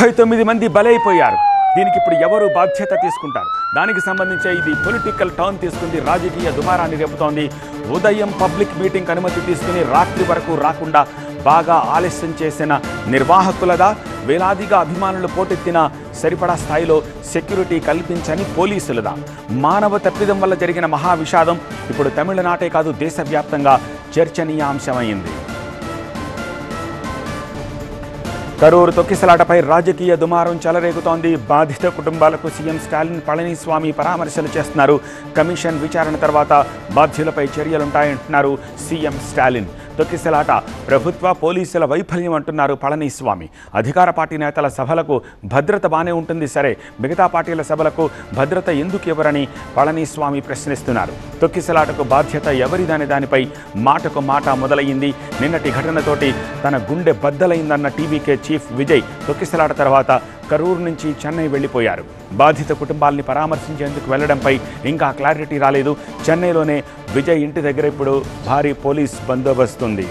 39 మంది బలైపోయారు. దీనికి ఇప్పుడు ఎవరు బాధ్యత తీసుకుంటారు? దానికి సంబంధించి ఇది పొలిటికల్ టర్న్ తీసుకుంది, రాజకీయ దుమారాన్ని రేపుతోంది. ఉదయం పబ్లిక్ మీటింగ్ అనుమతి తీసుకుని రాత్రి వరకు రాకుండా బాగా ఆలస్యం చేసిన నిర్వాహకులదా, వేలాదిగా అభిమానులు పోటెత్తిన సరిపడా స్థాయిలో సెక్యూరిటీ కల్పించని పోలీసులదా? మానవ తప్పిదం వల్ల జరిగిన మహావిషాదం ఇప్పుడు తమిళనాటే కాదు దేశవ్యాప్తంగా చర్చనీయాంశమైంది. కరూరు తొక్కిసలాటపై రాజకీయ దుమారం చెలరేగుతోంది. బాధిత కుటుంబాలకు సీఎం స్టాలిన్, పళనిస్వామి పరామర్శలు చేస్తున్నారు. కమిషన్ విచారణ తర్వాత బాధ్యులపై చర్యలుంటాయంటున్నారు సీఎం స్టాలిన్. తొక్కిసలాట ప్రభుత్వ పోలీసుల వైఫల్యం అంటున్నారు పళనిస్వామి. అధికార పార్టీ నేతల సభలకు భద్రత బానే ఉంటుంది సరే, మిగతా పార్టీల సభలకు భద్రత ఎందుకు ఇవ్వరని పళనిస్వామి ప్రశ్నిస్తున్నారు. తొక్కిసలాటకు బాధ్యత ఎవరిదనే దానిపై మాటకు మాట మొదలయ్యింది. నిన్నటి ఘటనతోటి తన గుండె బద్దలైందన్న టీవీకే చీఫ్ విజయ్ తొక్కిసలాట తర్వాత కరూరు నుంచి చెన్నై వెళ్లిపోయారు. బాధిత కుటుంబాలని పరామర్శించేందుకు వెళ్లడంపై ఇంకా క్లారిటీ రాలేదు. చెన్నైలోనే విజయ్ ఇంటి దగ్గర ఇప్పుడు భారీ పోలీస్ బందోబస్తు ఉంది.